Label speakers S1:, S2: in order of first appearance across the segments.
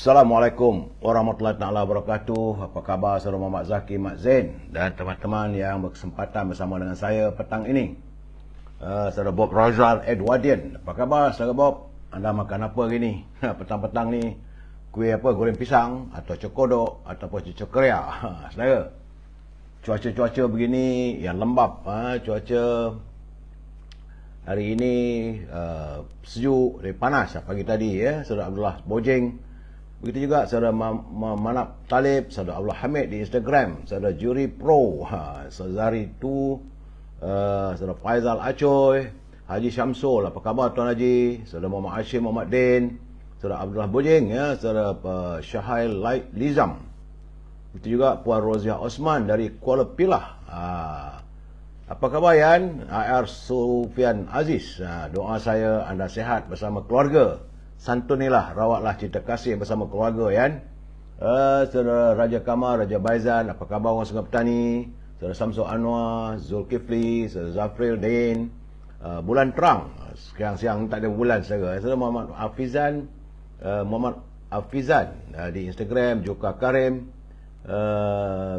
S1: Assalamualaikum warahmatullahi taala wabarakatuh. Apa khabar saudara Muhammad Zaki Mat Zain dan teman-teman yang berkesempatan bersama dengan saya petang ini. Saudara Bob Razal Edwardian. Apa khabar saudara Bob? Anda makan apa hari ni? Petang-petang ni kuih apa? Goreng pisang atau cokodok ataupun cokoria. Saudara. Cuaca-cuaca begini yang lembap, cuaca hari ini sejuk, panas pagi tadi ya. Saudara Abdullah Bojeng. Begitu juga saudara Manap Talib, saudara Abdullah Hamid di Instagram, saudara Juri Pro, saudara Zari Tu, saudara Faizal Acoy, Haji Syamsul, apa khabar Tuan Haji, saudara Muhammad Hashim Muhammad Din, saudara Abdullah Bojeng ya, saudara Syahil Lizam. Begitu juga Puan Rozia Osman dari Kuala Pilah. Apa khabar Yan? AR Sufian Aziz. Doa saya anda sihat bersama keluarga. Santunilah, rawatlah cinta kasih bersama keluarga Yan. Saudara Raja Kamal, Raja Baizan, apa khabar orang Sungai Petani? Saudara Samsul Anwar, Zulkifli, saudara Zafril Din. Bulan terang. Siang-siang tak ada bulan saudara. Saudara Muhammad Hafizan di Instagram, Joka Karim.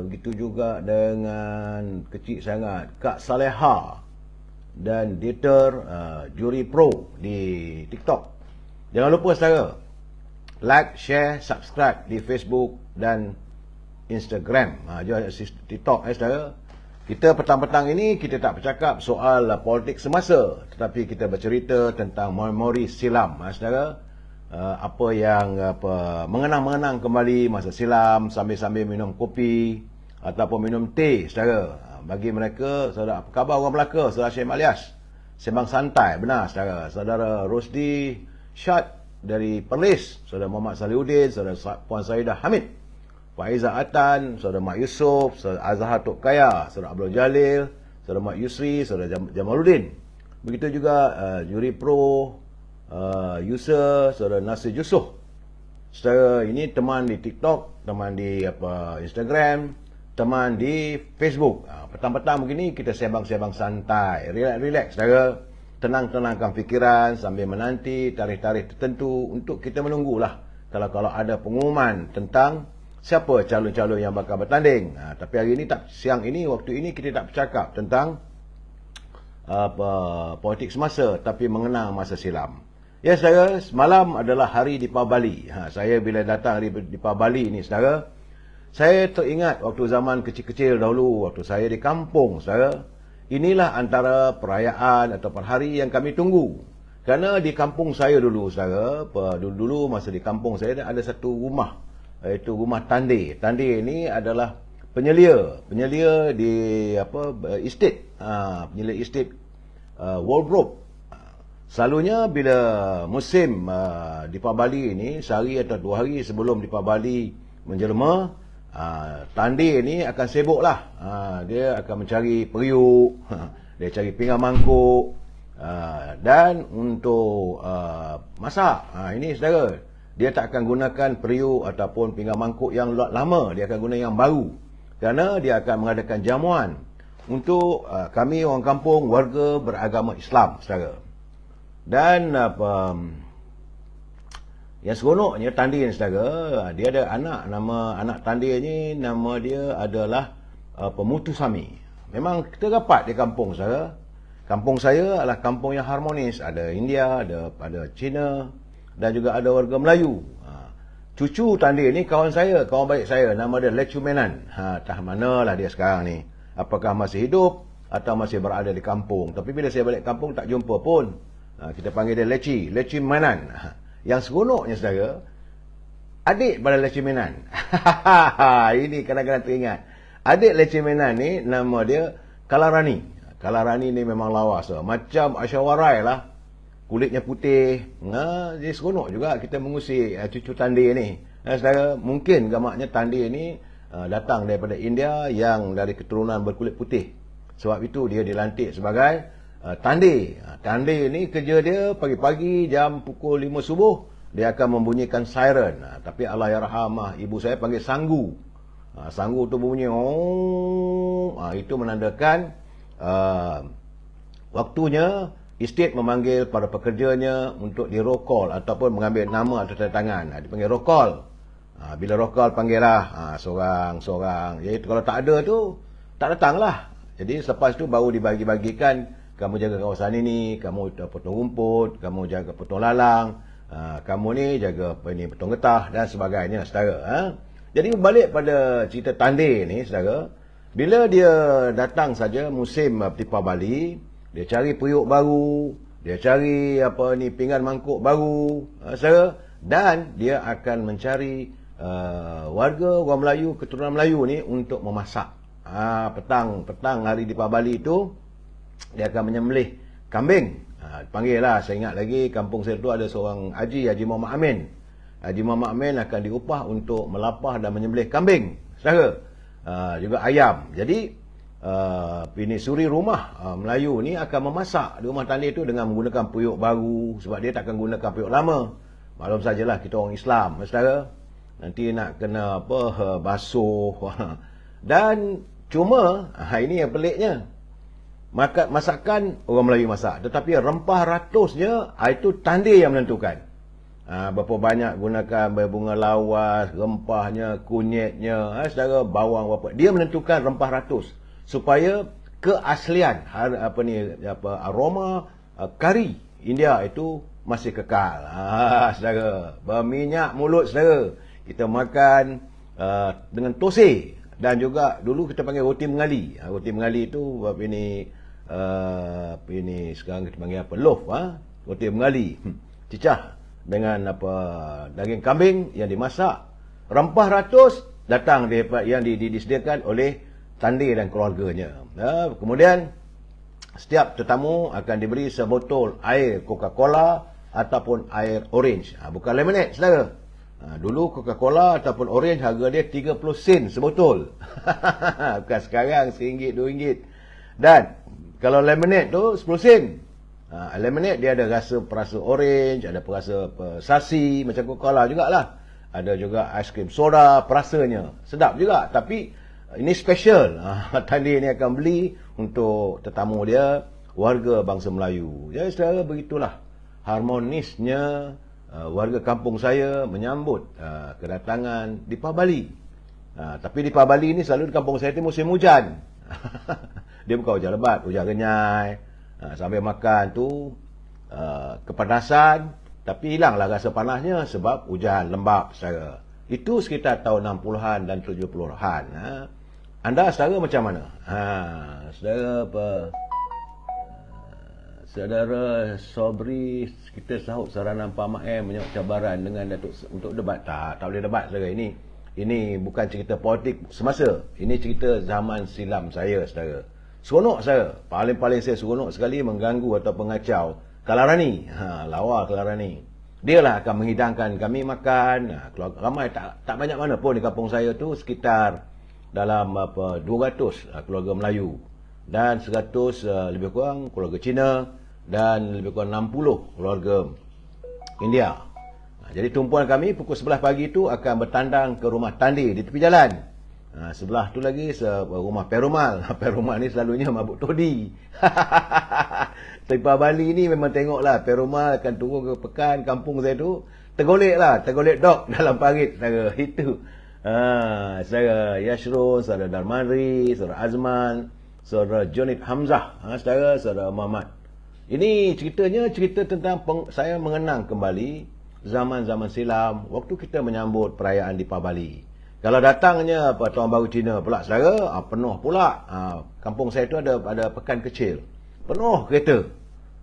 S1: Begitu juga dengan kecil sangat Kak Saleha dan Dieter Juri Pro di TikTok. Jangan lupa saudara like, share, subscribe di Facebook dan Instagram, TikTok saudara. Kita petang-petang ini kita tak bercakap soal politik semasa, tetapi kita bercerita tentang memori silam saudara. Apa yang mengenang-mengenang kembali masa silam sambil-sambil minum kopi ataupun minum teh saudara. Bagi mereka, saudara, apa khabar orang Melaka? Saudara Syed Malias, sembang santai, benar saudara. Saudara Rosdi Syad dari Perlis, saudara Muhammad Salihuddin, saudara Puan Saidah Hamid, Faiza Atan, saudara Mak Yusof, saudara Azhar Tok Kaya, saudara Abdul Jalil, saudara Mak Yusri, saudara Jamaluddin. Begitu juga Juri Pro, user saudara Nasir Yusof. Saudara ini teman di TikTok, teman di Instagram, teman di Facebook. Petang-petang begini kita sembang-sembang santai, relax saudara. Tenang-tenangkan fikiran sambil menanti tarikh-tarikh tertentu untuk kita menunggulah kalau ada pengumuman tentang siapa calon-calon yang bakal bertanding. Tapi hari ini siang ini, waktu ini kita tak bercakap tentang politik semasa, tapi mengenang masa silam. Ya saudara, semalam adalah hari Deepavali. Saya bila datang hari Deepavali ni saudara, saya teringat waktu zaman kecil-kecil dahulu, waktu saya di kampung saudara. Inilah antara perayaan atau hari yang kami tunggu. Kerana di kampung saya dulu saudara, dulu masa di kampung saya ada satu rumah, iaitu rumah Tande. Tande ini adalah penyelia di estate, penyelia estate wardrobe. Selalunya bila musim Deepavali ini, sehari atau 2 hari sebelum Deepavali menjelma, Tande ni akan sibuk lah. Dia akan mencari periuk, dia cari pinggan mangkuk, dan untuk masak. Ini saudara, dia tak akan gunakan periuk ataupun pinggan mangkuk yang lama, dia akan guna yang baru. Kerana dia akan mengadakan jamuan untuk kami orang kampung, warga beragama Islam saudara. Dan yang seronoknya Tande ni saudara, dia ada anak, nama anak Tande ni nama dia adalah Muthusami. Memang kita rapat di kampung saudara. Kampung saya adalah kampung yang harmonis, ada India, ada Cina dan juga ada warga Melayu. Cucu Tande ni kawan saya, kawan baik saya, nama dia Lechu Menan. Tak manalah dia sekarang ni. Apakah masih hidup atau masih berada di kampung. Tapi bila saya balik kampung tak jumpa pun. Kita panggil dia Lechi Menan. Yang seronoknya saudara, adik pada Lechi Menan. Ini kadang-kadang teringat. Adik Lechi Menan ni nama dia Kalarani. Kalarani ni memang lawas. Macam Asyawarai lah. Kulitnya putih. Dia seronok juga kita mengusik cucu Tande ni. Saudara, mungkin gamaknya Tande ni datang daripada India yang dari keturunan berkulit putih. Sebab itu dia dilantik sebagai Tande. Tande ni kerja dia pagi-pagi jam pukul 5 subuh dia akan membunyikan siren. Tapi Allahyarhamah ibu saya panggil sanggu. Sanggu tu bunyi itu menandakan waktunya estate memanggil para pekerjanya untuk di roll call ataupun mengambil nama atau tanda tangan. Dipanggil roll call. Bila roll call panggil lah seorang-seorang. Jadi kalau tak ada tu tak datang lah. Jadi selepas tu baru dibagi-bagikan, kamu jaga kawasan ini, kamu potong rumput, kamu jaga potong lalang, kamu ni jaga potong getah dan sebagainya, saudara. Jadi berbalik pada cerita Tandil ni, saudara, bila dia datang saja musim Tipa Bali, dia cari periuk baru, dia cari pinggan mangkuk baru, saudara, dan dia akan mencari warga orang Melayu, keturunan Melayu ni untuk memasak. Petang hari Tipa Bali itu dia akan menyembelih kambing. Panggil lah, saya ingat lagi kampung saya tu ada seorang Haji Muhammad Amin. Haji Muhammad Amin akan diupah untuk melapah dan menyembelih kambing, saudara. Juga ayam. Jadi ini suri rumah Melayu ni akan memasak di rumah Tandil tu dengan menggunakan periuk baru, sebab dia takkan gunakan periuk lama. Maklum sajalah kita orang Islam, saudara. Nanti nak kena basuh. Dan cuma ini yang peliknya, masakan orang Melayu masak, tetapi rempah ratusnya itu Tandil yang menentukan. Berapa banyak gunakan bunga lawas, rempahnya, kunyitnya, saudara, bawang berapa. Dia menentukan rempah ratus supaya keaslian aroma kari India itu masih kekal. Saudara, berminyak mulut, saudara. Kita makan dengan tosai, dan juga dulu kita panggil roti mengali. Roti mengali itu ini sekarang kita panggil loaf, roti mengali. Cicah dengan daging kambing yang dimasak, rempah ratus datang yang disediakan oleh Tandil dan keluarganya. Kemudian setiap tetamu akan diberi sebotol air Coca-Cola ataupun air orange, bukan lemonade, saudara. Dulu Coca-Cola ataupun orange harga dia 30 sen sebotol. Bukan sekarang RM1, RM2. Dan kalau lemonade tu 10 sen. Lemonade dia ada perasa orange, ada perasa sasi macam Coca-Cola jugalah. Ada juga aiskrim soda, perasanya sedap juga. Tapi ini special. Tandil ni akan beli untuk tetamu dia, warga bangsa Melayu. Jadi saudara, begitulah harmonisnya warga kampung saya menyambut kedatangan Tipa Bali. Tapi Tipa Bali ni selalu di kampung saya ni musim hujan. Dia bukan hujan lebat, hujan renyai. Sambil makan tu kepanasan, tapi hilanglah rasa panasnya sebab hujan lembap, saudara. Itu sekitar tahun 60-an dan 70-an. Anda, saudara, macam mana? Saudara Sobri, kita sahut saranan Pak Mak menyambut cabaran dengan Datuk untuk debat. Tak boleh debat, saudara. Ini bukan cerita politik semasa. Ini cerita zaman silam saya, saudara. Seronok saya. Paling-paling saya seronok sekali mengganggu atau mengacau Kalarani. Lawa Kalarani. Dialah akan menghidangkan kami makan. Keluarga ramai, tak banyak mana pun di kampung saya tu, sekitar dalam 200 keluarga Melayu. Dan 100 lebih kurang keluarga Cina. Dan lebih kurang 60 keluarga India. Jadi tumpuan kami pukul 11 pagi tu akan bertandang ke rumah Tandil di tepi jalan. Sebelah tu lagi rumah Perumal. Perumal ni selalunya mabuk todi. Tipa Bali ni memang tengoklah Perumal akan turun ke pekan kampung saya tu, tergolek dog dalam parit, saudara. Itu saudara Yashrul, saudara Darmandri, saudara Azman, saudara Jonit Hamzah, saudara Muhammad. Ini cerita tentang saya mengenang kembali zaman-zaman silam waktu kita menyambut perayaan Tipa Bali. Kalau datangnya Tuan Baru Cina pula, saudara, penuh pula. Kampung saya tu ada pekan kecil, penuh kereta.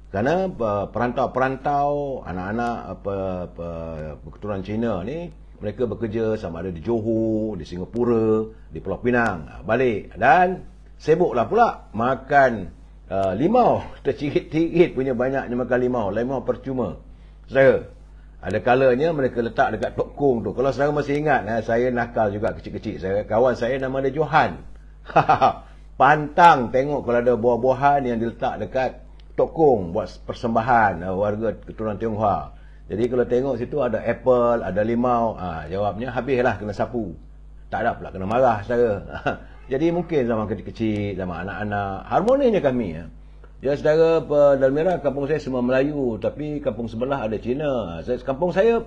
S1: Kerana perantau-perantau, anak-anak keturunan Cina ni, mereka bekerja sama ada di Johor, di Singapura, di Pulau Pinang, balik. Dan sibuklah pula makan limau. Tercirit-cirit punya banyaknya makan limau percuma, saudara. Ada kalanya mereka letak dekat Tok Kong tu. Kalau saudara masih ingat, saya nakal juga kecil-kecil. Kawan saya nama dia Johan. Pantang tengok kalau ada buah-buahan yang diletak dekat Tok Kong buat persembahan warga keturunan Tionghoa. Jadi kalau tengok situ ada apple, ada limau, jawabnya habislah kena sapu. Tak ada pula kena marah, saudara. Jadi mungkin zaman kecil-kecil, zaman anak-anak, harmonisnya kami. Ya, saudara, Dalmira, kampung saya semua Melayu, tapi kampung sebelah ada Cina. Kampung saya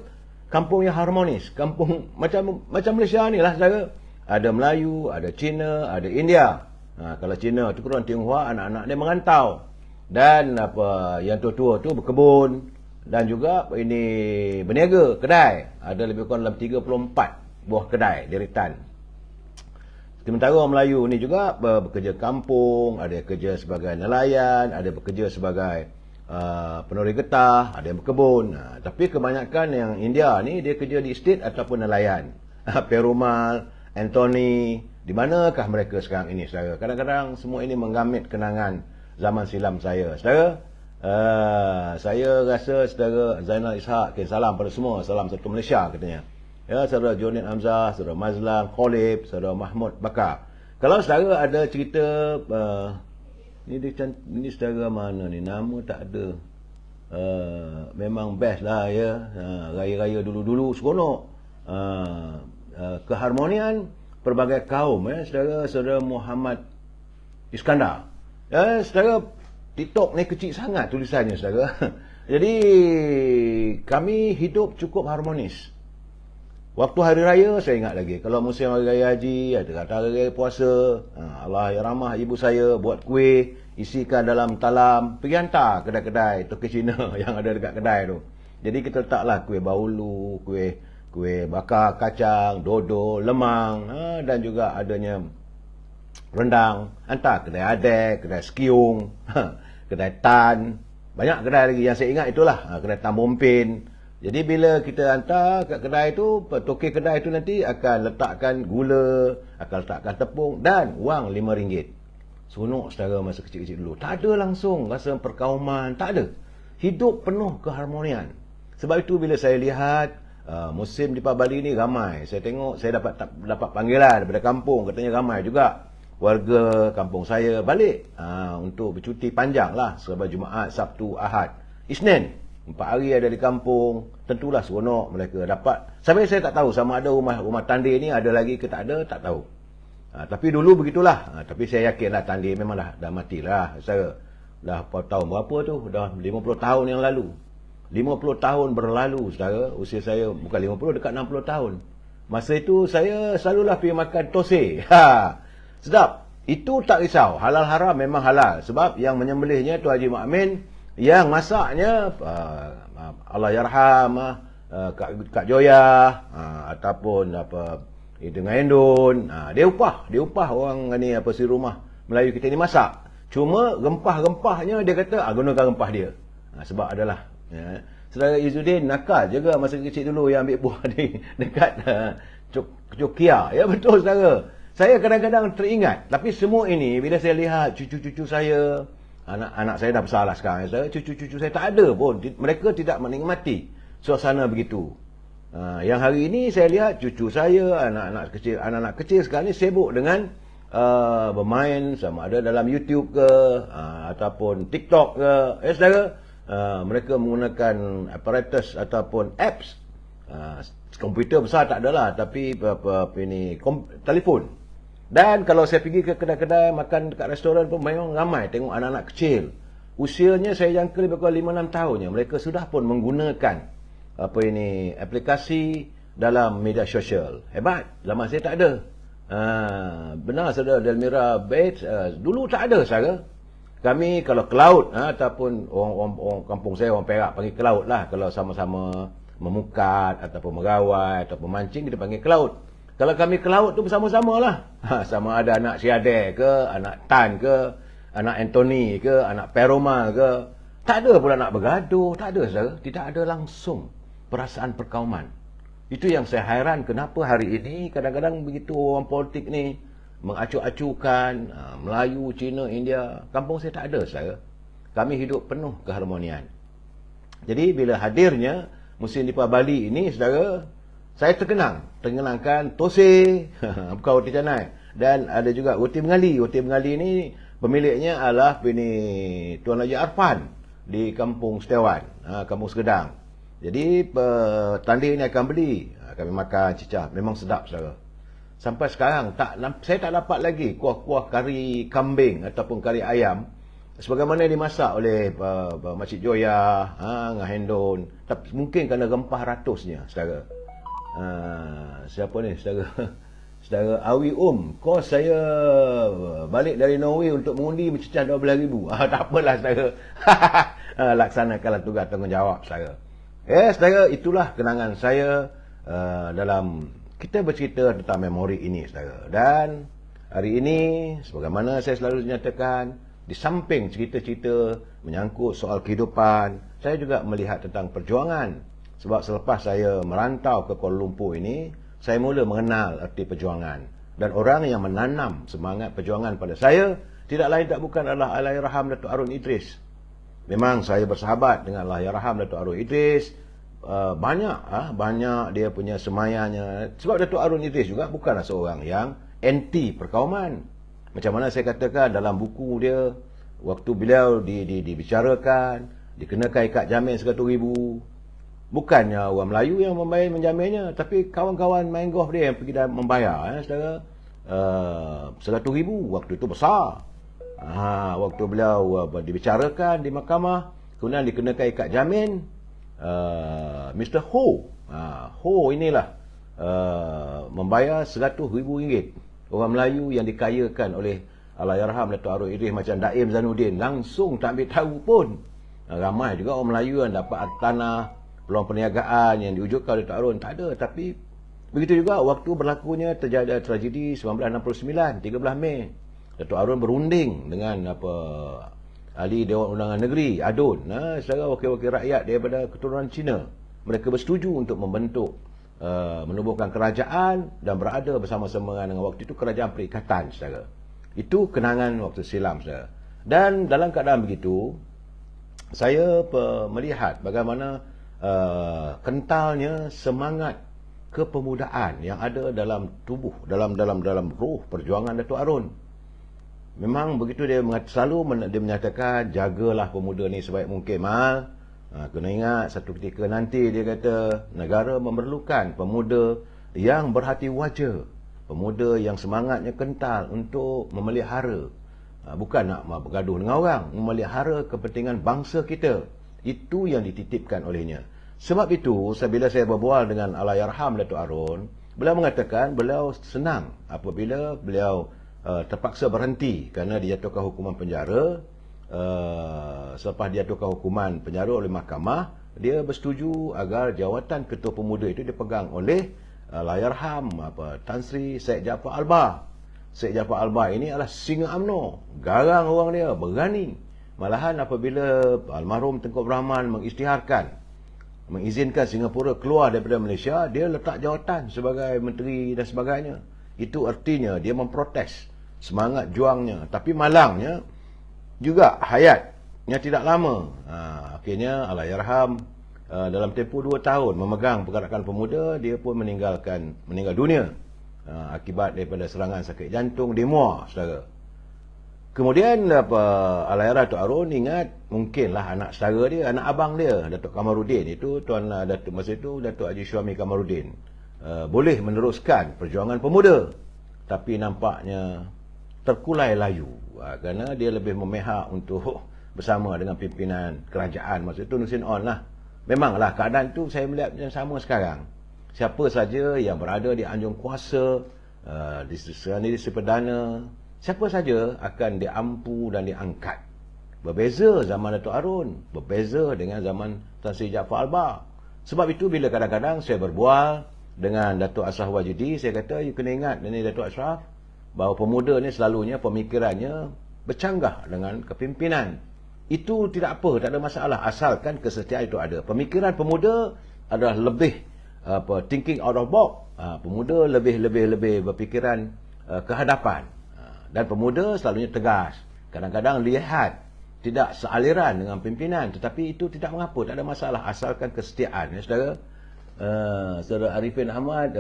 S1: kampung yang harmonis, kampung macam Malaysia ni lah saudara. Ada Melayu, ada Cina, ada India. Kalau Cina tu kurang Tionghoa, anak-anak dia merantau. Dan yang tua-tua tu berkebun dan juga ini berniaga, kedai. Ada lebih kurang dalam 34 buah kedai deritan. Sementara orang Melayu ni juga bekerja kampung, ada yang kerja sebagai nelayan, ada yang bekerja sebagai penuri getah, ada yang berkebun. Tapi kebanyakan yang India ni dia kerja di estate ataupun nelayan. Perumal, Anthony, di manakah mereka sekarang ini, saudara? Kadang-kadang semua ini menggamit kenangan zaman silam saya, saudara. Saya rasa saudara Zainal Ishak, salam pada semua, salam satu Malaysia katanya. Ya, saudara Jonit Hamzah, saudara Mazlan, Khalib, saudara Mahmud Bakar. Kalau saudara ada cerita, ini saudara mana ni, nama tak ada. Memang best lah ya, raya-raya dulu-dulu seronok. Keharmonian pelbagai kaum, saudara Muhammad Iskandar. Saudara, TikTok ni kecil sangat tulisannya, saudara. Jadi kami hidup cukup harmonis. Waktu hari raya saya ingat lagi, kalau musim hari raya haji, ada kata hari raya puasa, Allah yang ramah ibu saya buat kuih, isikan dalam talam, pergi hantar kedai-kedai Toki Cina yang ada dekat kedai tu. Jadi kita letaklah kuih bahulu, kuih bakar kacang, dodol, lemang, dan juga adanya rendang, hantar kedai Adek, kedai Sekiung, kedai Tan, banyak kedai lagi yang saya ingat itulah, kedai Tan Bompin. Jadi bila kita hantar kat kedai tu, toki kedai tu nanti akan letakkan gula, akan letakkan tepung dan wang RM5. Seronok saudara masa kecil-kecil dulu. Tak ada langsung rasa perkauman, tak ada. Hidup penuh keharmonian. Sebab itu bila saya lihat musim di Bali ni ramai. Saya tengok, saya dapat panggilan daripada kampung, katanya ramai juga warga kampung saya balik untuk bercuti panjang lah, sebab Jumaat, Sabtu, Ahad, Isnin. 4 hari ada di kampung, tentulah seronok mereka dapat. Sampai saya tak tahu sama ada rumah Tandir ni ada lagi ke tak ada, tak tahu. Tapi dulu begitulah. Tapi saya yakinlah Tandir memang dah matilah. Saya dah tahun berapa tu? Dah 50 tahun yang lalu. 50 tahun berlalu, saudara. Usia saya bukan 50, dekat 60 tahun. Masa itu saya selalulah pergi makan tosai. Sedap. Itu tak risau. Halal haram memang halal. Sebab yang menyembelihnya tu Haji Makmin, yang masaknya Allah yarham Kak Joya, ataupun dengan Endun, dia upah orang ni si rumah Melayu kita ni masak. Cuma rempah-rempahnya dia kata gunakan rempah dia. Sebab adalah saudara Izzuddin nakal juga masa kecil dulu yang ambil buah ni dekat Cokia. Ya betul saudara. Saya kadang-kadang teringat, tapi semua ini bila saya lihat cucu-cucu saya, anak saya dah besar lah sekarang, cucu-cucu saya tak ada pun, mereka tidak menikmati suasana begitu. Yang hari ini saya lihat cucu saya, anak-anak kecil sekarang ni sibuk dengan bermain, sama ada dalam YouTube ke ataupun TikTok ke. Saudara, mereka menggunakan apparatus ataupun apps. Komputer besar tak adalah, tapi telefon. Dan kalau saya pergi ke kedai-kedai makan dekat restoran pun memang ramai tengok anak-anak kecil. Usianya saya jangka lebih kurang 5-6 tahunnya. Mereka sudah pun menggunakan aplikasi dalam media sosial. Hebat. Zaman saya tak ada. Benar saudara Delmira Bates, dulu tak ada saudara. Kami kalau ke laut ataupun orang kampung saya, orang Perak panggil ke laut lah. Kalau sama-sama memukat ataupun merawai ataupun mancing, kita panggil ke laut. Kalau kami ke laut tu bersama-sama lah. Sama ada anak Siadek ke, anak Tan ke, anak Anthony ke, anak Perumal ke. Tak ada pula nak bergaduh. Tak ada saudara. Tidak ada langsung perasaan perkauman. Itu yang saya hairan kenapa hari ini kadang-kadang begitu orang politik ni mengacu-acukan Melayu, Cina, India. Kampung saya tak ada saudara. Kami hidup penuh keharmonian. Jadi bila hadirnya musim Lipa Bali ini saudara, saya terkenangkan tosai, bukan roti canai, dan ada juga roti bengali. Roti bengali ni pemiliknya adalah Tuan Haji Arfan di Kampung Setiawan, Kampung Segedang. Jadi Tandir ni akan beli, kami makan cicah, memang sedap saudara. Sampai sekarang saya tak dapat lagi kuah-kuah kari kambing ataupun kari ayam sebagaimana dimasak oleh Makcik Joya, dengan Hendon. Tapi mungkin kerana rempah ratusnya, saudara. Siapa ni, saudara? Saudara Awi kos saya balik dari Norway untuk mengundi mencecah 12,000. Tak apalah, saudara. Laksanakanlah tugas tanggungjawab, saudara. Saudara, itulah kenangan saya dalam kita bercerita tentang memori ini, saudara. Dan hari ini, sebagaimana saya selalu nyatakan, di samping cerita-cerita menyangkut soal kehidupan, saya juga melihat tentang perjuangan. Sebab selepas saya merantau ke Kuala Lumpur ini, saya mula mengenal erti perjuangan. Dan orang yang menanam semangat perjuangan pada saya, tidak lain tak bukan adalah Allahyarham Datuk Harun Idris. Memang saya bersahabat dengan Allahyarham Datuk Harun Idris. Banyak dia punya semayanya. Sebab Datuk Harun Idris juga bukanlah seorang yang anti perkauman. Macam mana saya katakan dalam buku dia, waktu beliau dibicarakan, dikenakan ikat jamin 100,000. Bukannya orang Melayu yang membayar menjaminnya, tapi kawan-kawan main golf dia yang pergi dan membayar, saudara. 100,000 waktu itu besar. Waktu beliau dibicarakan di mahkamah, kemudian dikenakan ikat jamin, Mr. Ho inilah membayar RM100,000. Orang Melayu yang dikayakan oleh Allahyarham Datuk Harun Idris macam Daim Zainuddin langsung tak ambil tahu pun. Ramai juga orang Melayu yang dapat tanah, peluang perniagaan yang diwujudkan oleh Datuk Harun, tak ada. Tapi begitu juga waktu berlakunya terjadi tragedi 1969, 13 Mei. Datuk Harun berunding dengan ahli Dewan Undangan Negeri, ADUN, secara wakil-wakil rakyat daripada keturunan Cina. Mereka bersetuju untuk membentuk, menubuhkan kerajaan dan berada bersama-sama dengan waktu itu kerajaan perikatan, saudara. Itu kenangan waktu silam, saudara. Dan dalam keadaan begitu, saya melihat bagaimana kentalnya semangat kepemudaan yang ada dalam tubuh, dalam roh perjuangan Datuk Harun. Memang begitu dia selalu dia menyatakan, jagalah pemuda ni sebaik mungkin, Mal. Kena ingat satu ketika nanti, dia kata, negara memerlukan pemuda yang berhati waja, pemuda yang semangatnya kental untuk memelihara, bukan nak bergaduh dengan orang, memelihara kepentingan bangsa kita. Itu yang dititipkan olehnya. Sebab itu, bila saya berbual dengan Allahyarham Datuk Harun, beliau mengatakan beliau senang apabila beliau terpaksa berhenti kerana dijatuhkan hukuman penjara. Selepas dijatuhkan hukuman penjara oleh mahkamah, dia bersetuju agar jawatan Ketua Pemuda itu dipegang oleh Allahyarham Tan Sri Syed Jaafar Albah. Syed Jaafar Albah ini adalah singa UMNO, garang orang dia, berani. Malahan apabila almarhum Tengku Abdul Rahman mengizinkan Singapura keluar daripada Malaysia, dia letak jawatan sebagai menteri dan sebagainya. Itu artinya dia memprotes semangat juangnya. Tapi malangnya juga hayatnya tidak lama. Akhirnya Allahyarham dalam tempoh 2 tahun memegang pergerakan pemuda, dia pun meninggal dunia akibat daripada serangan sakit jantung di Muar, saudara. Kemudian Allahyarham Datuk Harun ingat, mungkinlah anak saudara dia, anak abang dia, Datuk Kamaruddin itu, masa itu Datuk Haji Syuami Kamaruddin, boleh meneruskan perjuangan pemuda. Tapi nampaknya terkulai layu, kerana dia lebih memihak untuk bersama dengan pimpinan kerajaan masa itu, Nusin On lah. Memanglah keadaan itu saya melihat yang sama sekarang. Siapa saja yang berada di anjung kuasa, di Seri Perdana, siapa saja akan diampu dan diangkat. Berbeza zaman Datuk Harun, berbeza dengan zaman Tan Sri Jaafar Albah. Sebab itu bila kadang-kadang saya berbual dengan Datuk Ashraf Wajidi, saya kata, you kena ingat ni Datuk Ashraf, bahawa pemuda ni selalunya pemikirannya bercanggah dengan kepimpinan. Itu tidak apa, tak ada masalah, asalkan kesetiaan itu ada. Pemikiran pemuda adalah lebih thinking out of box. Pemuda lebih berfikiran ke hadapan. Dan pemuda selalunya tegas. Kadang-kadang lihat tidak sealiran dengan pimpinan, tetapi itu tidak mengapa, tak ada masalah, asalkan kesetiaan, ya saudara. Saudara Arifin Ahmad,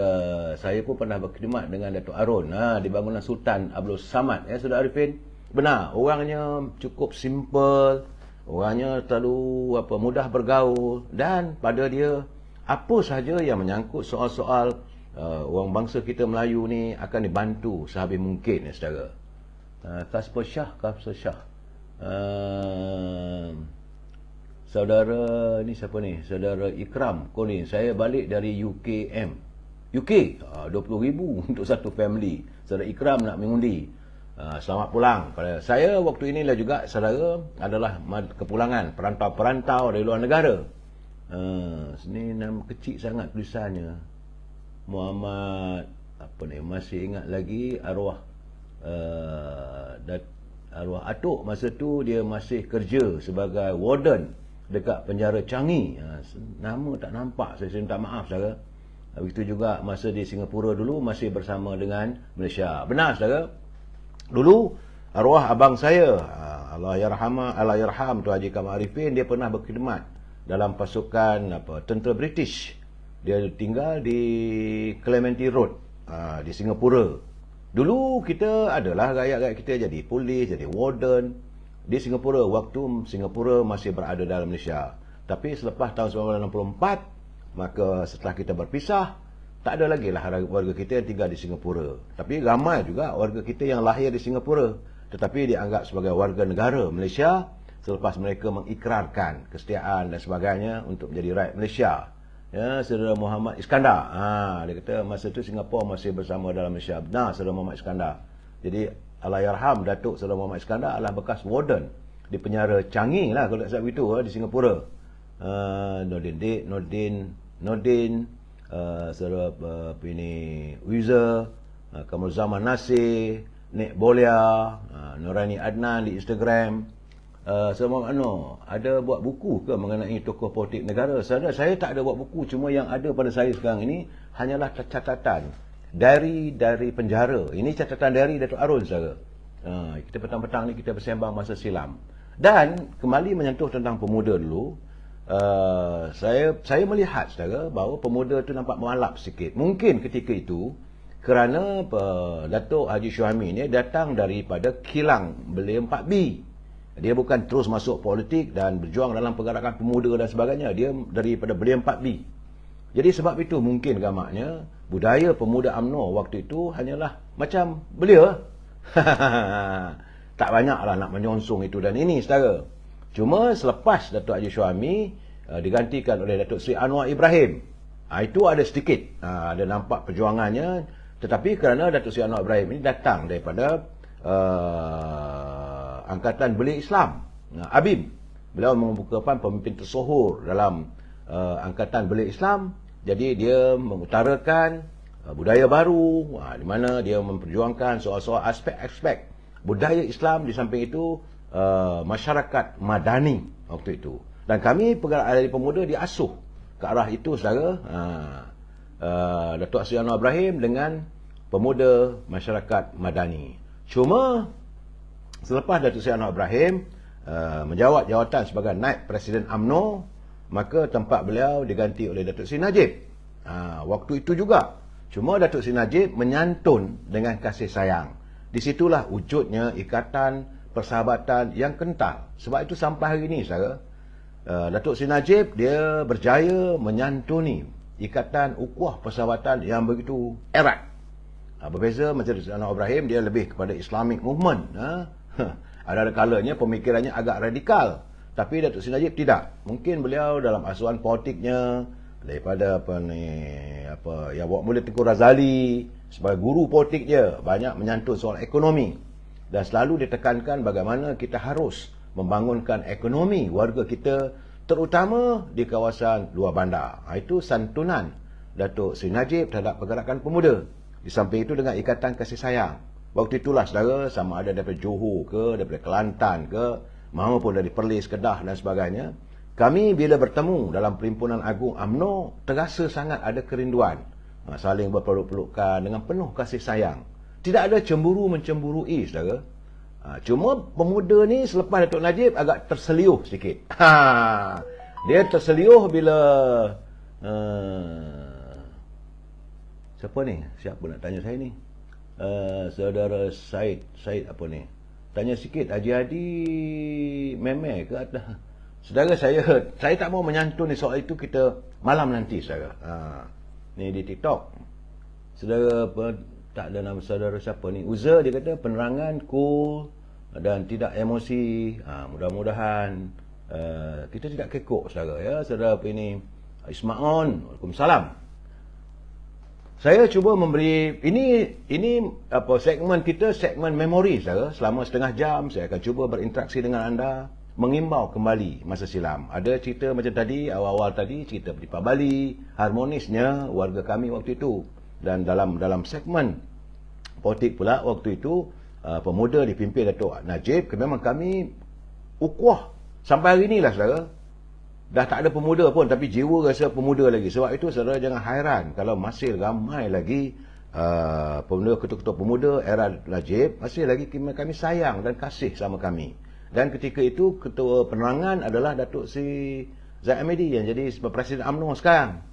S1: saya pun pernah berkhidmat dengan Datuk Harun di bangunan Sultan Abdul Samad, ya saudara Arifin. Benar, orangnya cukup simple, orangnya terlalu mudah bergaul, dan pada dia apa sahaja yang menyangkut soal-soal orang bangsa kita Melayu ni akan dibantu sehabis mungkin, ya saudara. Kasper Shah Saudara ni siapa ni? Saudara Ikram Colin. Saya balik dari UKM. UK 20,000 untuk satu family. Saudara Ikram nak mengundi. Selamat pulang. Pada saya waktu inilah juga saudara adalah kepulangan perantau-perantau dari luar negara. Sini nama kecil sangat tulisannya. Muhammad apa ni, masih ingat lagi arwah arwah atuk masa tu dia masih kerja sebagai warden dekat penjara Changi. Nama tak nampak, saya minta maaf saudara. Begitu juga masa di Singapura dulu masih bersama dengan Malaysia. Benar saudara. Dulu arwah abang saya, Allah yarham Tuan Haji Kamal Arifin, dia pernah berkhidmat dalam pasukan tentera British. Dia tinggal di Clementi Road di Singapura. Dulu kita adalah rakyat-rakyat kita jadi polis, jadi warden di Singapura waktu Singapura masih berada dalam Malaysia. Tapi selepas tahun 1964, maka setelah kita berpisah, tak ada lagi lah warga kita yang tinggal di Singapura. Tapi ramai juga warga kita yang lahir di Singapura tetapi dianggap sebagai warga negara Malaysia selepas mereka mengikrarkan kesetiaan dan sebagainya untuk menjadi rakyat Malaysia. Ya, Saudara Muhammad Iskandar. Dia kata masa tu Singapura masih bersama dalam Malaysia. Benar, Saudara Muhammad Iskandar. Jadi Allahyarham Datuk Saudara Muhammad Iskandar adalah bekas warden di penjara Changi lah kalau tak salah begitu di Singapura. Nordin, Saudara Wiza, Kamal Zaman Nasir, Nek Bolia, Nurani Adnan di Instagram. Sama ada buat buku ke mengenai tokoh politik negara? Saya tak ada buat buku, cuma yang ada pada saya sekarang ini hanyalah catatan dari penjara. Ini catatan dari Datuk Arun saudara. Kita petang-petang ni kita bersembang masa silam. Dan kembali menyentuh tentang pemuda dulu. Saya melihat saudara bahawa pemuda tu nampak malap sikit. Mungkin ketika itu kerana Datuk Haji Syuami ni datang daripada kilang Belia 4B. Dia bukan terus masuk politik dan berjuang dalam pergerakan pemuda dan sebagainya. Dia daripada Belia 4B. Jadi sebab itu mungkin gamaknya budaya pemuda UMNO waktu itu hanyalah macam belia. Tak banyaklah nak menyonsong itu dan ini saudara. Cuma selepas Datuk Haji Syuami digantikan oleh Datuk Seri Anwar Ibrahim, itu ada sedikit ada nampak perjuangannya. Tetapi kerana Datuk Seri Anwar Ibrahim ini datang daripada Angkatan Belia Islam, ABIM. Beliau merupakan pemimpin tersohor dalam Angkatan Belia Islam. Jadi dia mengutarakan budaya baru, di mana dia memperjuangkan soal-soal aspek-aspek budaya Islam. Di samping itu masyarakat madani waktu itu. Dan kami pergerakan dari pemuda diasuh ke arah itu saudara. Datuk Seri Anwar Ibrahim dengan pemuda masyarakat madani. Cuma selepas Datuk Seri Anwar Ibrahim menjawat jawatan sebagai Naib Presiden UMNO, maka tempat beliau diganti oleh Datuk Seri Najib. Waktu itu juga. Cuma Datuk Seri Najib menyantun dengan kasih sayang. Di situlah wujudnya ikatan persahabatan yang kental. Sebab itu sampai hari ini saudara, Datuk Seri Najib dia berjaya menyantuni ikatan ukhuwah persahabatan yang begitu erat. Berbeza macam Datuk Seri Anwar Ibrahim, dia lebih kepada Islamic movement. Ada kalanya pemikirannya agak radikal. Tapi Datuk Seri Najib tidak. Mungkin beliau dalam asuhan politiknya daripada yang bawa mulut Tengku Razali sebagai guru politik dia banyak menyantun soal ekonomi dan selalu ditekankan bagaimana kita harus membangunkan ekonomi warga kita terutama di kawasan luar bandar. Itu santunan Datuk Seri Najib terhadap pergerakan pemuda. Di samping itu dengan ikatan kasih sayang. Waktu itulah saudara, sama ada daripada Johor ke, daripada Kelantan ke, maupun dari Perlis, Kedah dan sebagainya, kami bila bertemu dalam Perhimpunan Agung UMNO terasa sangat ada kerinduan, saling berpeluk-pelukan dengan penuh kasih sayang. Tidak ada cemburu-mencemburui saudara. Cuma pemuda ni selepas Datuk Najib agak terseliuh sikit. Dia terseliuh bila siapa ni? Siapa nak tanya saya ni? Saudara Said apa ni? Tanya sikit, Haji Hadi meme ke ada? Saudara, saya tak mau menyantuni soal itu, kita malam nanti saudara. Ni di TikTok. Saudara tak ada nama saudara siapa ni? Uza dia kata penerangan cool, dan tidak emosi. Mudah-mudahan kita tidak kekok, saudara. Ya, saudara ini Ismaon, Waalaikumsalam. Saya cuba memberi ini segmen kita, segmen memori, saudara. Selama setengah jam saya akan cuba berinteraksi dengan anda, mengimbau kembali masa silam. Ada cerita macam tadi, awal-awal tadi cerita Peripah Bali, harmonisnya warga kami waktu itu. Dan dalam segmen politik pula waktu itu, pemuda dipimpin Datuk Najib. Memang kami ukuah sampai hari inilah, saudara. Dah tak ada pemuda pun, tapi jiwa rasa pemuda lagi. Sebab itu saudara jangan hairan kalau masih ramai lagi pemuda, ketua-ketua pemuda era Najib masih lagi kami sayang dan kasih sama kami. Dan ketika itu ketua penerangan adalah Datuk Seri Zahid Hamidi yang jadi Presiden UMNO sekarang.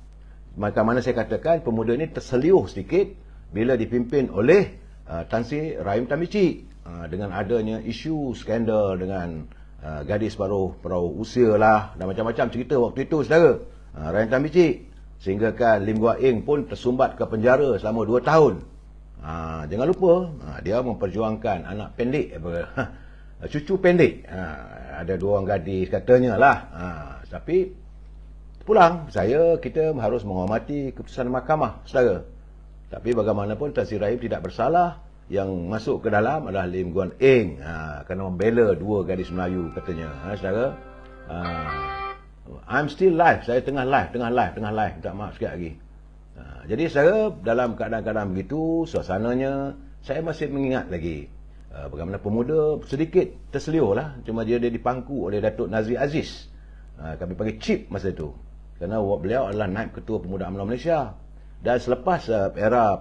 S1: Maka mana saya katakan pemuda ini terseliuh sedikit bila dipimpin oleh Tan Sri Rahim Tamici, dengan adanya isu skandal dengan gadis baru usia lah dan macam-macam cerita waktu itu, saudara. Rahim Tamici, sehingga kan Lim Guat Eng pun tersumbat ke penjara selama 2 tahun. Jangan lupa dia memperjuangkan anak pendek, cucu pendek. Ada 2 orang gadis katanya lah. Tapi pulang, kita harus menghormati keputusan mahkamah, saudara. Tapi bagaimanapun Tan Sri Rahim tidak bersalah. Yang masuk ke dalam adalah Lim Guan Eng, kerana membela 2 gadis Melayu katanya, saudara. I'm still live, saya tengah live, minta maaf sikit lagi. Jadi saudara, dalam keadaan-keadaan begitu, suasananya, saya masih mengingat lagi bagaimana pemuda sedikit terseliuh lah. Cuma dia dipangku oleh Datuk Nazri Aziz, kami panggil Chip masa itu, kerana beliau adalah Naib Ketua Pemuda UMNO Malaysia. Dan selepas era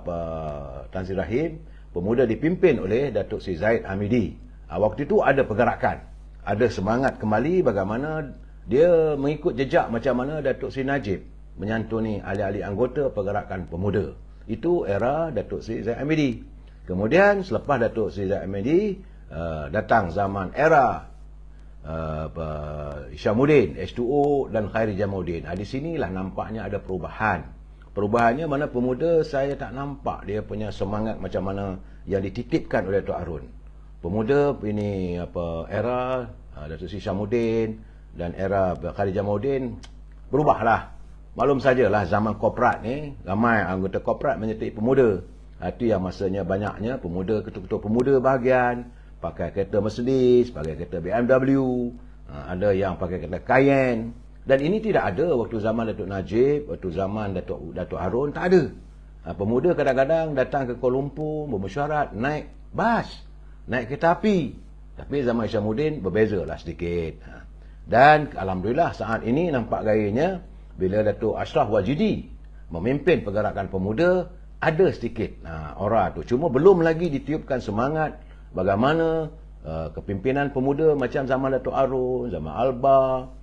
S1: Tan Sri Rahim, pemuda dipimpin oleh Datuk Seri Zahid Hamidi. Waktu itu ada pergerakan, ada semangat kembali bagaimana dia mengikut jejak macam mana Datuk Seri Najib menyantuni ahli-ahli anggota pergerakan pemuda. Itu era Datuk Seri Zahid Hamidi. Kemudian selepas Datuk Seri Zahid Hamidi, datang zaman era Isyamuddin, H2O dan Khairi Jamaluddin. Di sinilah nampaknya ada perubahan. Perubahannya mana pemuda saya tak nampak dia punya semangat macam mana yang dititipkan oleh Datuk Harun. Pemuda ini era Datuk Seri Isyamuddin dan era Khairi Jamaluddin berubahlah. Maklum sajalah zaman korporat ni ramai anggota korporat menyertai pemuda. Itu yang masanya banyaknya pemuda, ketua-ketua pemuda bahagian pakai kereta Mercedes, pakai kereta BMW, ada yang pakai kereta Cayenne. Dan ini tidak ada waktu zaman Datuk Najib, waktu zaman Datuk Harun, tak ada. Pemuda kadang-kadang datang ke Kuala Lumpur, bermesyuarat, naik bas, naik kereta api. Tapi zaman Isyamuddin berbezalah sedikit. Dan alhamdulillah saat ini nampak gayanya, bila Datuk Ashraf Wajidi memimpin pergerakan pemuda, ada sedikit aura tu. Cuma belum lagi ditiupkan semangat bagaimana kepimpinan pemuda macam zaman Datuk Harun, zaman Alba,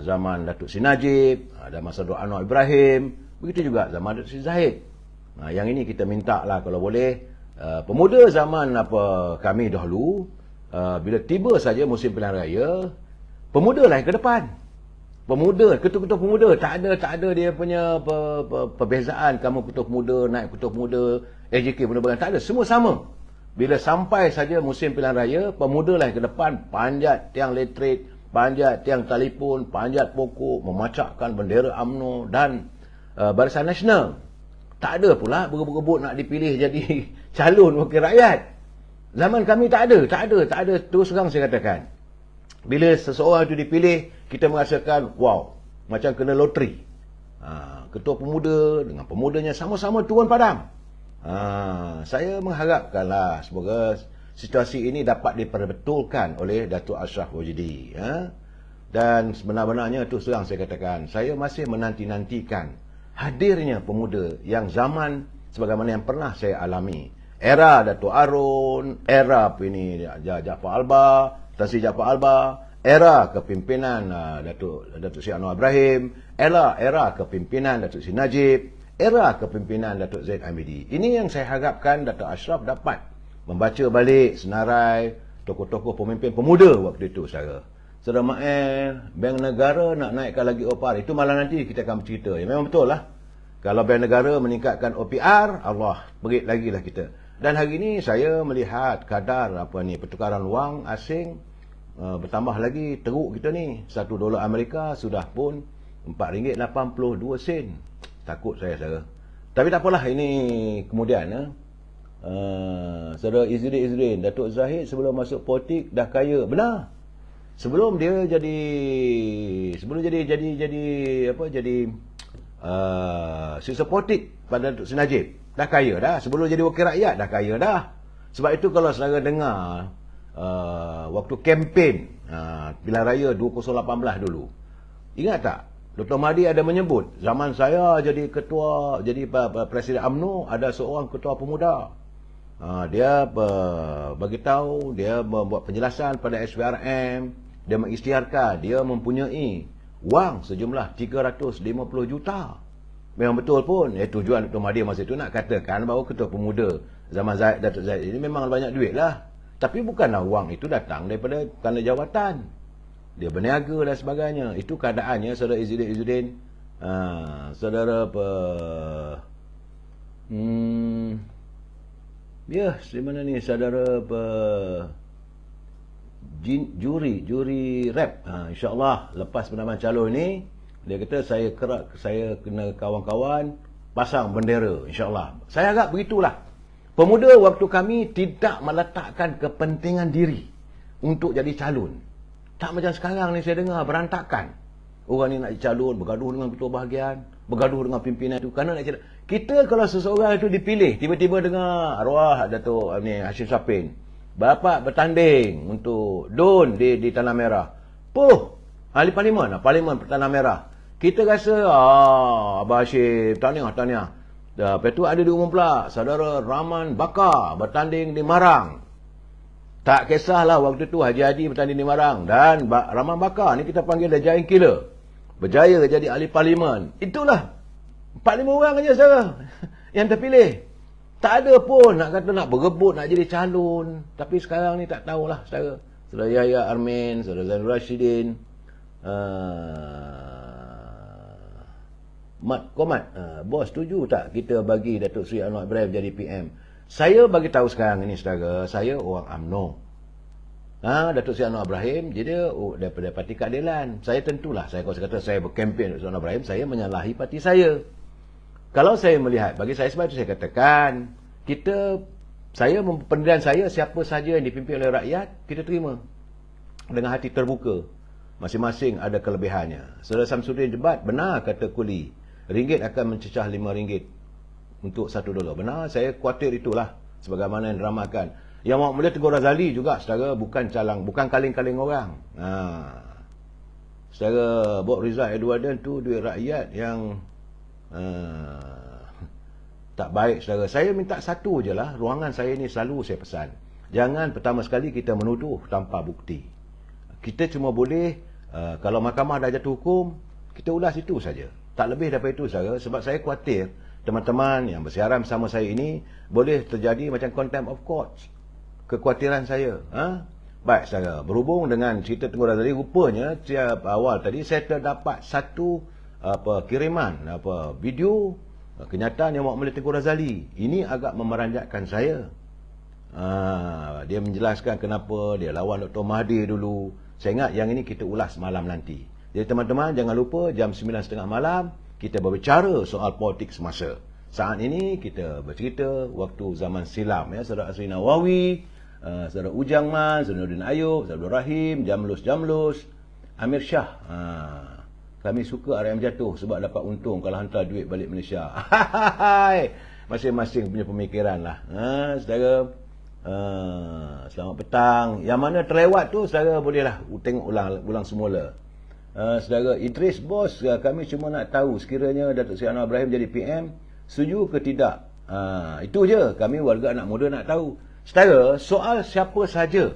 S1: zaman Datuk Seri Najib, ada masa Dr. Anwar Ibrahim, begitu juga zaman Datuk Seri Zahid. Yang ini kita minta lah kalau boleh, pemuda zaman kami dahulu, bila tiba saja musim pilihan raya, pemuda lah yang ke depan. Pemuda, ketua-ketua pemuda, tak ada dia punya perbezaan, kamu ketua pemuda, naik ketua pemuda, AJK pemuda, tak ada, semua sama. Bila sampai saja musim pilihan raya, pemuda lah yang ke depan, panjat tiang letrik, panjat tiang telefon, panjat pokok, memacakkan bendera UMNO dan Barisan Nasional. Tak ada pula berebut-rebut nak dipilih jadi calon wakil rakyat. Zaman kami tak ada. Terus terang saya katakan, bila seseorang itu dipilih, kita merasakan wow, macam kena loteri. Ketua pemuda dengan pemudanya sama-sama turun padam. Saya mengharapkanlah semoga situasi ini dapat diperbetulkan oleh Datuk Ashraf Wajidi. Dan sebenar-benarnya terus terang saya katakan, saya masih menanti-nantikan hadirnya pemuda yang zaman sebagaimana yang pernah saya alami. Era Datuk Harun, era Jaafar Alba, Tan Sri Jaafar Alba, era kepimpinan Datuk Seri Anwar Ibrahim, era kepimpinan Datuk Seri Najib, era kepimpinan Datuk Zahid Hamidi. Ini yang saya harapkan Datuk Ashraf dapat membaca balik senarai tokoh-tokoh pemimpin pemuda waktu itu, saudara. Saudara Mael, Bank Negara nak naikkan lagi OPR, itu malah nanti kita akan bercerita. Ya, memang betul lah. Kalau Bank Negara meningkatkan OPR, Allah, berit lagi lah kita. Dan hari ini saya melihat kadar pertukaran wang asing bertambah lagi teruk kita ni. $1 Amerika sudah pun RM4.82. Takut saya saudara. Tapi tak apalah, ini kemudian saudara Izzuddin Datuk Zahid sebelum masuk politik dah kaya. Benar. Sebelum dia jadi sisa politik pada Datuk Seri Najib, dah kaya dah. Sebelum jadi wakil rakyat dah kaya dah. Sebab itu kalau saudara dengar waktu kempen pilihan raya 2018 dulu, ingat tak Dr. Mahdi ada menyebut, zaman saya jadi Presiden UMNO, ada seorang ketua pemuda. Dia bagi tahu, dia membuat penjelasan pada SPRM, dia mengisytiharkan dia mempunyai wang sejumlah 350 juta. Memang betul pun. Tujuan Dr. Mahdi masa itu nak katakan bahawa ketua pemuda zaman Datuk Zahid ini memang banyak duit lah. Tapi bukanlah wang itu datang daripada kerana jawatan. Dia berniaga dan sebagainya. Itu keadaannya saudara Izzuddin. Saudara di mana ni saudara juri rap. InsyaAllah lepas penambahan calon ni, dia kata saya kena kawan-kawan pasang bendera, insyaAllah. Saya agak begitulah. Pemuda waktu kami tidak meletakkan kepentingan diri untuk jadi calon. Tak macam sekarang ni saya dengar berantakan. Orang ni nak jadi calon, bergaduh dengan ketua bahagian, bergaduh dengan pimpinan tu. Kerana nak kita kalau seseorang itu dipilih, tiba-tiba dengar arwah Datuk Hashim Sapin, bapak bertanding untuk DUN di Tanah Merah. Ahli Parlimen Tanah Merah. Kita rasa, Abah Hashim, tahniah. Lepas tu ada diumum pula, saudara Rahman Bakar bertanding di Marang. Tak kisahlah waktu tu Haji Hadi bertanding di Marang. Dan Rahman Bakar ni kita panggil dia giant killer. Berjaya jadi ahli parlimen. Itulah 4-5 orang aja saudara yang terpilih. Tak ada pun nak kata nak berebut nak jadi calon. Tapi sekarang ni tak tahulah saudara. Saudara Yahya Armin, saudara Zainul Rashidin, Mat Komat, bos setuju tak kita bagi Datuk Seri Anwar Ibrahim jadi PM? Saya bagi tahu sekarang ini saudara, saya orang UMNO. Datuk Seri Anwar Ibrahim dia daripada Parti Keadilan. Saya tentulah, kalau saya kata saya berkempen Datuk Seri Anwar Ibrahim, saya menyalahi parti saya. Kalau saya melihat, bagi saya sebab itu saya katakan, pendirian saya siapa saja yang dipimpin oleh rakyat, kita terima dengan hati terbuka. Masing-masing ada kelebihannya. Saudara Samsudin debat, benar kata Kuli, ringgit akan mencecah RM5 untuk $1. Benar, saya khawatir itulah sebagaimana yang diramakan. Yang Muhammad Mulia Teguh Razali juga saudara bukan kaling-kaling orang. Saudara Bob Rizal Edwarden tu duit rakyat yang tak baik saudara. Saya minta satu je lah, ruangan saya ni selalu saya pesan, jangan pertama sekali kita menuduh tanpa bukti. Kita cuma boleh kalau mahkamah dah jatuh hukum, kita ulas itu saja. Tak lebih daripada itu saudara. Sebab saya khawatir teman-teman yang bersiaran bersama saya ini boleh terjadi macam contempt of court. Kekhawatiran saya. Baik saudara, berhubung dengan cerita Tengku Razali, rupanya awal tadi saya terdapat satu kiriman video kenyataan yang Muhammad Mulia Tengku Razali. Ini agak memeranjatkan saya. Dia menjelaskan kenapa dia lawan Dr. Mahdi dulu. Saya ingat yang ini kita ulas malam nanti. Jadi teman-teman jangan lupa jam 9.30 malam kita berbicara soal politik semasa. Saat ini kita bercerita waktu zaman silam ya, saudara Asri Nawawi, saudara Ujang Man, saudara Nurdin Ayub, saudara Rahim, Jamlus, Amir Shah. Kami suka RM jatuh sebab dapat untung kalau hantar duit balik Malaysia. Masing-masing punya pemikiran lah. Saudara, selamat petang. Yang mana terlewat tu saudara bolehlah tengok ulang semula. Saudara Idris, bos, kami cuma nak tahu sekiranya Datuk Seri Anwar Ibrahim jadi PM, setuju ke tidak? Itu je, kami warga anak muda nak tahu. Saudara, soal siapa saja,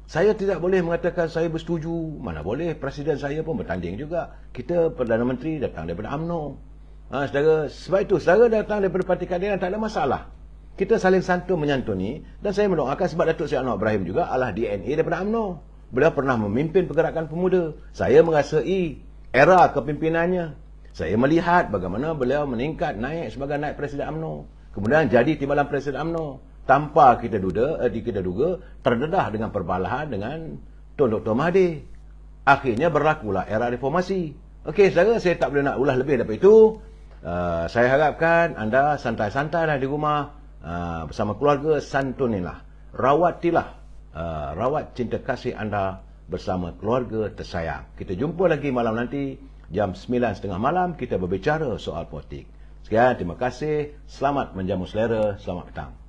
S1: saya tidak boleh mengatakan saya bersetuju. Mana boleh, presiden saya pun bertanding juga. Kita Perdana Menteri datang daripada UMNO. Saudara, sebab itu saudara datang daripada Parti Keadilan, tak ada masalah. Kita saling santun menyantuni. Dan saya mendoakan sebab Datuk Seri Anwar Ibrahim juga adalah DNA daripada UMNO. Beliau pernah memimpin pergerakan pemuda. Saya mengasai era kepimpinannya. Saya melihat bagaimana beliau meningkat naik sebagai naib presiden UMNO. Kemudian jadi timbalan presiden UMNO. tanpa kita duga terdedah dengan perbalahan dengan Tun Dr. Mahathir. Akhirnya berlakulah era reformasi. Okey, saudara, saya tak boleh nak ulas lebih daripada itu. Saya harapkan anda santai-santailah di rumah bersama keluarga, santunilah, rawatilah, rawat cinta kasih anda bersama keluarga tersayang. Kita jumpa lagi malam nanti jam 9:30 malam, kita berbicara soal politik. Sekian, terima kasih. Selamat menjamu selera. Selamat petang.